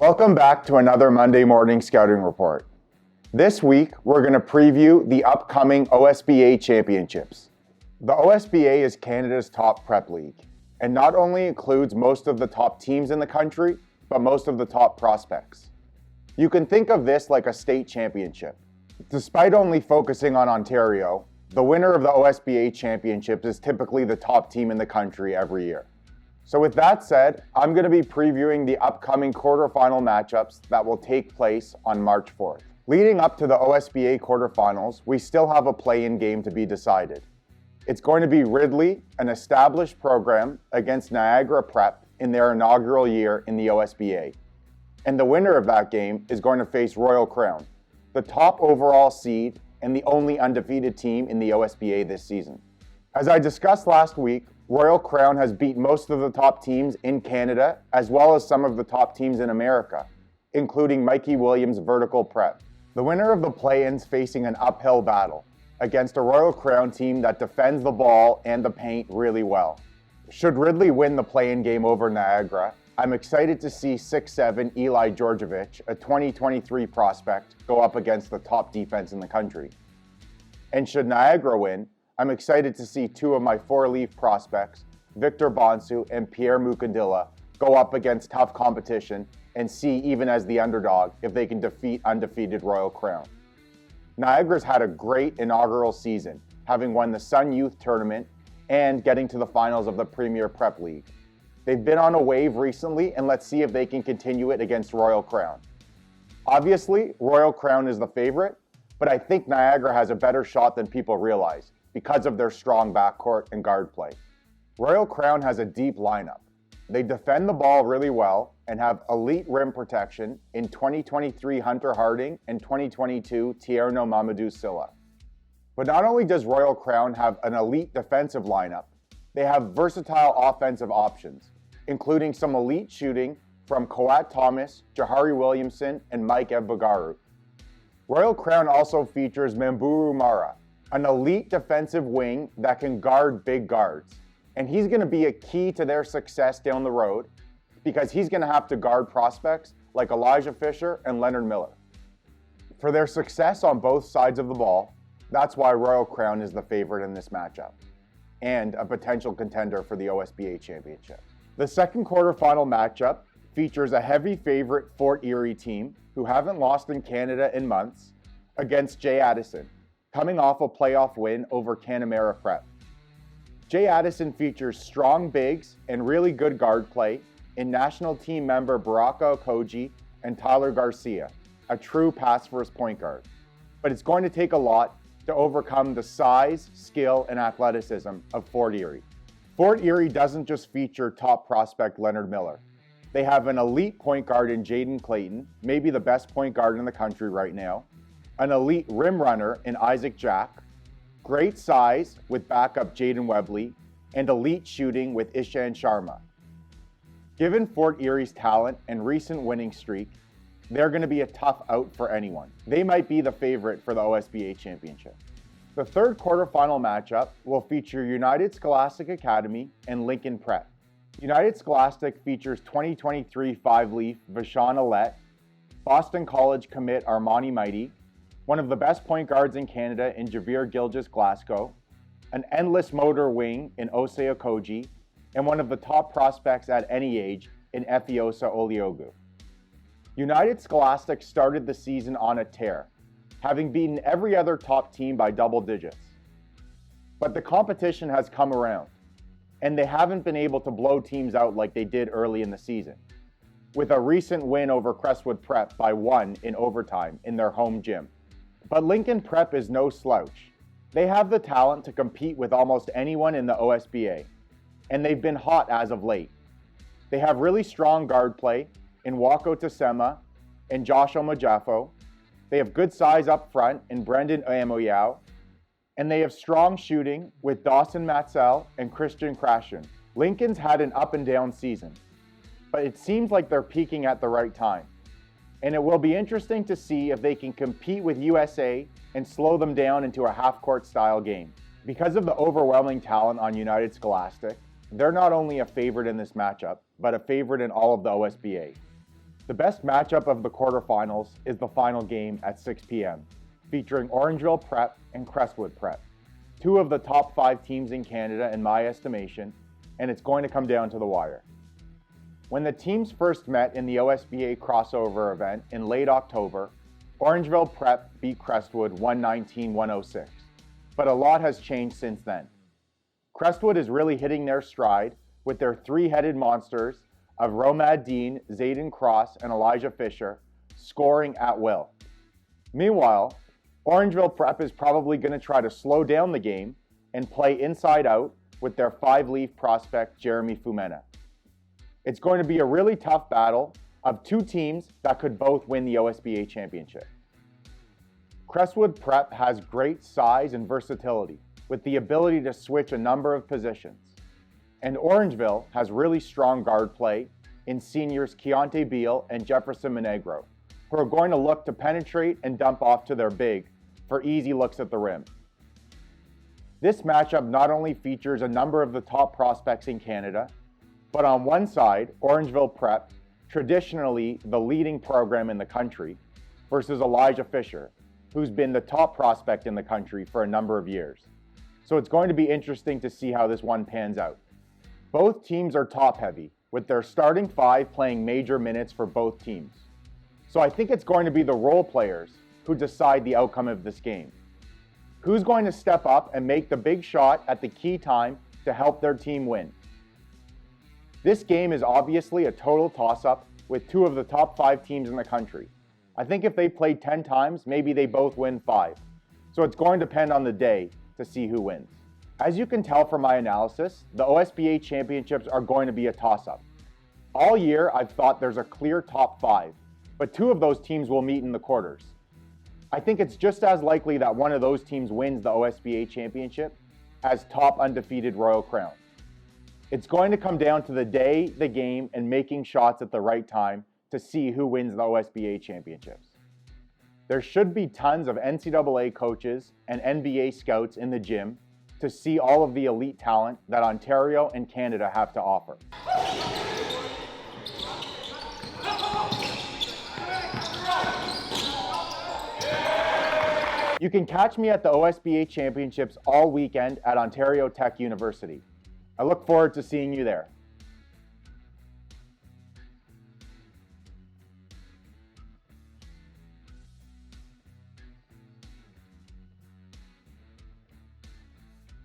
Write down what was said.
Welcome back to another Monday morning scouting report. This week, we're going to preview the upcoming OSBA Championships. The OSBA is Canada's top prep league, and not only includes most of the top teams in the country, but most of the top prospects. You can think of this like a state championship. Despite only focusing on Ontario, the winner of the OSBA Championships is typically the top team in the country every year. So with that said, I'm going to be previewing the upcoming quarterfinal matchups that will take place on March 4th. Leading up to the OSBA quarterfinals, we still have a play-in game to be decided. It's going to be Ridley, an established program, against Niagara Prep in their inaugural year in the OSBA. And the winner of that game is going to face Royal Crown, the top overall seed and the only undefeated team in the OSBA this season. As I discussed last week, Royal Crown has beat most of the top teams in Canada, as well as some of the top teams in America, including Mikey Williams' Vertical Prep. The winner of the play-ins facing an uphill battle against a Royal Crown team that defends the ball and the paint really well. Should Ridley win the play-in game over Niagara, I'm excited to see 6'7" Eli Georgievich, a 2023 prospect, go up against the top defense in the country. And should Niagara win, I'm excited to see two of my four-leaf prospects, Victor Bonsu and Pierre Mukandila, go up against tough competition and see, even as the underdog, if they can defeat undefeated Royal Crown. Niagara's had a great inaugural season, having won the Sun Youth Tournament and getting to the finals of the Premier Prep League. They've been on a wave recently, and let's see if they can continue it against Royal Crown. Obviously, Royal Crown is the favorite, but I think Niagara has a better shot than people realize, because of their strong backcourt and guard play. Royal Crown has a deep lineup. They defend the ball really well and have elite rim protection in 2023 Hunter Harding and 2022 Tierno Mamadou Sylla. But not only does Royal Crown have an elite defensive lineup, they have versatile offensive options, including some elite shooting from Kawat Thomas, Jahari Williamson, and Mike Evbagaru. Royal Crown also features Mamburu Mara, an elite defensive wing that can guard big guards. And he's going to be a key to their success down the road because he's going to have to guard prospects like Elijah Fisher and Leonard Miller. For their success on both sides of the ball, that's why Royal Crown is the favorite in this matchup and a potential contender for the OSBA Championship. The second quarterfinal matchup features a heavy favorite Fort Erie team who haven't lost in Canada in months against Jay Addison, coming off a playoff win over Canamera Prep. Jay Addison features strong bigs and really good guard play in national team member Baraka Okoji and Tyler Garcia, a true pass-first point guard. But it's going to take a lot to overcome the size, skill, and athleticism of Fort Erie. Fort Erie doesn't just feature top prospect Leonard Miller. They have an elite point guard in Jaden Clayton, maybe the best point guard in the country right now, an elite rim runner in Isaac Jack, great size with backup Jaden Webley, and elite shooting with Ishan Sharma. Given Fort Erie's talent and recent winning streak, they're going to be a tough out for anyone. They might be the favorite for the OSBA Championship. The third quarterfinal matchup will feature United Scholastic Academy and Lincoln Prep. United Scholastic features 2023 five-leaf Vashon Alette, Boston College commit Armani Mighty, one of the best point guards in Canada in Javier Gilgeous-Glasgow, an endless motor wing in Osei Okoji, and one of the top prospects at any age in Efiosa Oliogu. United Scholastic started the season on a tear, having beaten every other top team by double digits. But the competition has come around, and they haven't been able to blow teams out like they did early in the season, with a recent win over Crestwood Prep by 1 in overtime in their home gym. But Lincoln Prep is no slouch. They have the talent to compete with almost anyone in the OSBA, and they've been hot as of late. They have really strong guard play in Wako Tasema and Josh Omajafo. They have good size up front in Brendan Amoyao, and they have strong shooting with Dawson Matsell and Christian Krashen. Lincoln's had an up and down season, but it seems like they're peaking at the right time. And it will be interesting to see if they can compete with USA and slow them down into a half-court style game. Because of the overwhelming talent on United Scholastic, they're not only a favorite in this matchup, but a favorite in all of the OSBA. The best matchup of the quarterfinals is the final game at 6 p.m., featuring Orangeville Prep and Crestwood Prep, two of the top 5 teams in Canada in my estimation, and it's going to come down to the wire. When the teams first met in the OSBA crossover event in late October, Orangeville Prep beat Crestwood 119-106, but a lot has changed since then. Crestwood is really hitting their stride with their three-headed monsters of Romad Dean, Zayden Cross, and Elijah Fisher scoring at will. Meanwhile, Orangeville Prep is probably going to try to slow down the game and play inside out with their 5-leaf prospect Jeremy Fumena. It's going to be a really tough battle of two teams that could both win the OSBA Championship. Crestwood Prep has great size and versatility with the ability to switch a number of positions. And Orangeville has really strong guard play in seniors Keontae Beal and Jefferson Monegro, who are going to look to penetrate and dump off to their big for easy looks at the rim. This matchup not only features a number of the top prospects in Canada, but on one side, Orangeville Prep, traditionally the leading program in the country, versus Elijah Fisher, who's been the top prospect in the country for a number of years. So it's going to be interesting to see how this one pans out. Both teams are top-heavy, with their starting 5 playing major minutes for both teams. So I think it's going to be the role players who decide the outcome of this game. Who's going to step up and make the big shot at the key time to help their team win? This game is obviously a total toss-up with two of the top 5 teams in the country. I think if they played 10 times, maybe they both win 5. So it's going to depend on the day to see who wins. As you can tell from my analysis, the OSBA Championships are going to be a toss-up. All year, I've thought there's a clear top 5, but 2 of those teams will meet in the quarters. I think it's just as likely that one of those teams wins the OSBA Championship as top undefeated Royal Crown. It's going to come down to the day, the game, and making shots at the right time to see who wins the OSBA Championships. There should be tons of NCAA coaches and NBA scouts in the gym to see all of the elite talent that Ontario and Canada have to offer. You can catch me at the OSBA Championships all weekend at Ontario Tech University. I look forward to seeing you there.